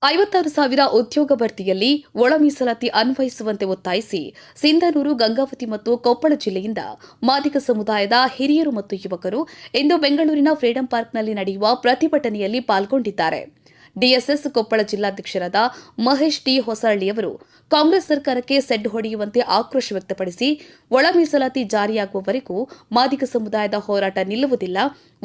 56,000 ಉದ್ಯೋಗ ಭರ್ತಿಯಲ್ಲಿ ಒಳ ಮೀಸಲಾತಿ ಅನ್ವಯಿಸುವಂತೆ ಒತ್ತಾಯಿಸಿ ಸಿಂಧನೂರು, ಗಂಗಾವತಿ ಮತ್ತು ಕೊಪ್ಪಳ ಜಿಲ್ಲೆಯಿಂದ ಮಾದಿಗ ಸಮುದಾಯದ ಹಿರಿಯರು ಮತ್ತು ಯುವಕರು ಇಂದು ಬೆಂಗಳೂರಿನ ಫ್ರೀಡಂ ಪಾರ್ಕ್ನಲ್ಲಿ ನಡೆಯುವ ಪ್ರತಿಭಟನೆಯಲ್ಲಿ ಪಾಲ್ಗೊಂಡಿದ್ದಾರೆ. ಡಿಎಸ್ಎಸ್ ಕೊಪ್ಪಳ ಜಿಲ್ಲಾಧ್ಯಕ್ಷರಾದ ಮಹೇಶ್ ಟಿ ಹೊಸಳ್ಳಿಯವರು ಕಾಂಗ್ರೆಸ್ ಸರ್ಕಾರಕ್ಕೆ ಸೆಡ್ಡು ಹೊಡೆಯುವಂತೆ ಆಕ್ರೋಶ ವ್ಯಕ್ತಪಡಿಸಿ ಒಳ ಮೀಸಲಾತಿ ಜಾರಿಯಾಗುವವರೆಗೂ ಮಾದಿಗ ಸಮುದಾಯದ ಹೋರಾಟ ನಿಲ್ಲುವುದಿಲ್ಲ.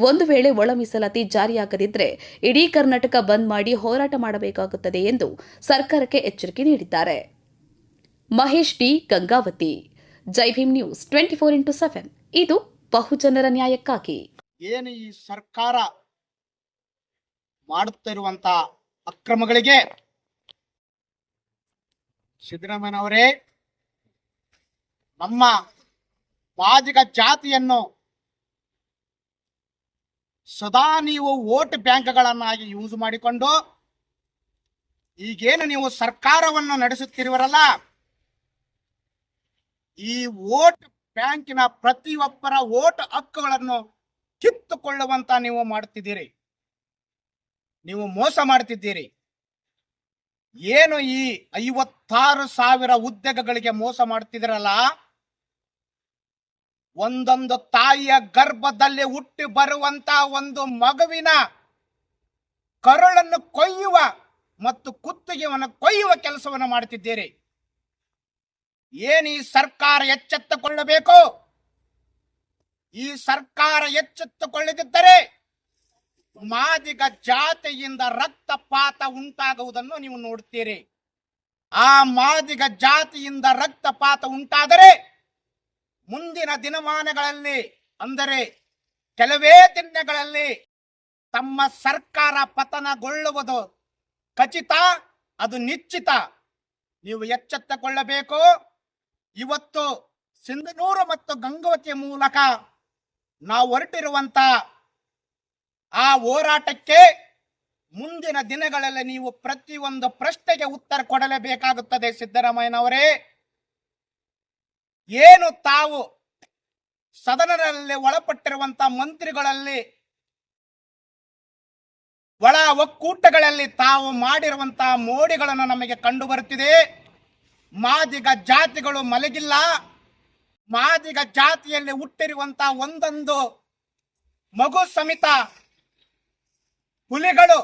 ಒಂದು ವೇಳೆ ಒಳ ಮೀಸಲಾತಿ ಜಾರಿಯಾಗದಿದ್ದರೆ ಇಡೀ ಕರ್ನಾಟಕ ಬಂದ್ ಮಾಡಿ ಹೋರಾಟ ಮಾಡಬೇಕಾಗುತ್ತದೆ ಎಂದು ಸರ್ಕಾರಕ್ಕೆ ಎಚ್ಚರಿಕೆ ನೀಡಿದ್ದಾರೆ. ಮಹೇಶ್ ಟಿ, ಗಂಗಾವತಿ. ಜೈ ಭೀಮ್ ನ್ಯೂಸ್ 24x7 ಇದು ಬಹುಜನರ ನ್ಯಾಯಕ್ಕಾಗಿ. ಏನು ಈ ಸರ್ಕಾರ ಮಾಡುತ್ತಿರುವಂತ ಅಕ್ರಮಗಳಿಗೆ ಸಿದ್ದರಾಮಯ್ಯನವರೇ, ನಮ್ಮ ಮಾದಿಗ ಜಾತಿಯನ್ನು ಸದಾ ನೀವು ವೋಟ್ ಬ್ಯಾಂಕ್ಗಳನ್ನಾಗಿ ಯೂಸ್ ಮಾಡಿಕೊಂಡು ಈಗೇನು ನೀವು ಸರ್ಕಾರವನ್ನು ನಡೆಸುತ್ತಿರುವರಲ್ಲ, ಈ ವೋಟ್ ಬ್ಯಾಂಕಿನ ಪ್ರತಿಯೊಬ್ಬರ ವೋಟ್ ಹಕ್ಕುಗಳನ್ನು ಕಿತ್ತುಕೊಳ್ಳುವಂತ ನೀವು ಮಾಡುತ್ತಿದ್ದೀರಿ. ನೀವು ಮೋಸ ಮಾಡ್ತಿದ್ದೀರಿ. ಏನು ಈ 56,000 ಉದ್ಯೋಗಗಳಿಗೆ ಮೋಸ ಮಾಡ್ತಿದ್ದೀರಲ್ಲ, ಒಂದೊಂದು ತಾಯಿಯ ಗರ್ಭದಲ್ಲಿ ಹುಟ್ಟಿ ಬರುವಂತ ಒಂದು ಮಗುವಿನ ಕರುಳನ್ನು ಕೊಯ್ಯುವ ಮತ್ತು ಕುತ್ತಿಗೆಯನ್ನು ಕೊಯ್ಯುವ ಕೆಲಸವನ್ನು ಮಾಡ್ತಿದ್ದೀರಿ. ಏನು ಈ ಸರ್ಕಾರ ಎಚ್ಚೆತ್ತುಕೊಳ್ಳಬೇಕು. ಈ ಸರ್ಕಾರ ಎಚ್ಚೆತ್ತುಕೊಳ್ಳದಿದ್ದರೆ ಮಾದಿಗ ಜಾತಿಯಿಂದ ರಕ್ತಪಾತ ಉಂಟಾಗುವುದನ್ನು ನೀವು ನೋಡ್ತೀರಿ. ಆ ಮಾದಿಗ ಜಾತಿಯಿಂದ ರಕ್ತಪಾತ ಉಂಟಾದರೆ ಮುಂದಿನ ದಿನಮಾನಗಳಲ್ಲಿ, ಅಂದರೆ ಕೆಲವೇ ದಿನಗಳಲ್ಲಿ ತಮ್ಮ ಸರ್ಕಾರ ಪತನಗೊಳ್ಳುವುದು ಖಚಿತ, ಅದು ನಿಶ್ಚಿತ. ನೀವು ಎಚ್ಚೆತ್ತುಕೊಳ್ಳಬೇಕು. ಇವತ್ತು ಸಿಂಧನೂರು ಮತ್ತು ಗಂಗಾವತಿಯ ಮೂಲಕ ನಾವು ಹೊರಟಿರುವಂತ ಆ ಹೋರಾಟಕ್ಕೆ ಮುಂದಿನ ದಿನಗಳಲ್ಲಿ ನೀವು ಪ್ರತಿಯೊಂದು ಪ್ರಶ್ನೆಗೆ ಉತ್ತರ ಕೊಡಲೇಬೇಕಾಗುತ್ತದೆ. ಸಿದ್ದರಾಮಯ್ಯನವರೇ, ಏನು ತಾವು ಸದನದಲ್ಲಿ ಒಳಪಟ್ಟಿರುವಂತ ಮಂತ್ರಿಗಳಲ್ಲಿ ಒಳ ಒಕ್ಕೂಟಗಳಲ್ಲಿ ತಾವು ಮಾಡಿರುವಂತಹ ಮೋಡಿಗಳನ್ನು ನಮಗೆ ಕಂಡು ಬರುತ್ತಿದೆ. ಮಾದಿಗ ಜಾತಿಗಳು ಮಲಗಿಲ್ಲ. ಮಾದಿಗ ಜಾತಿಯಲ್ಲಿ ಹುಟ್ಟಿರುವಂತಹ ಒಂದೊಂದು ಮಗು ಸಮೇತ ಹುಲಿಗಳು,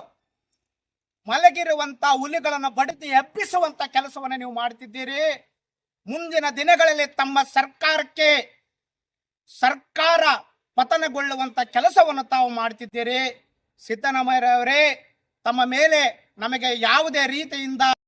ಮಲಗಿರುವಂತ ಹುಲಿಗಳನ್ನು ಬಡಿದು ಎಬ್ಬಿಸುವಂತ ಕೆಲಸವನ್ನು ನೀವು ಮಾಡ್ತಿದ್ದೀರಿ. ಮುಂದಿನ ದಿನಗಳಲ್ಲಿ ತಮ್ಮ ಸರ್ಕಾರ ಪತನಗೊಳ್ಳುವಂತ ಕೆಲಸವನ್ನು ತಾವು ಮಾಡ್ತಿದ್ದೀರಿ. ಸಿದ್ದರಾಮಯ್ಯರವರೇ, ತಮ್ಮ ಮೇಲೆ ನಮಗೆ ಯಾವುದೇ ರೀತಿಯಿಂದ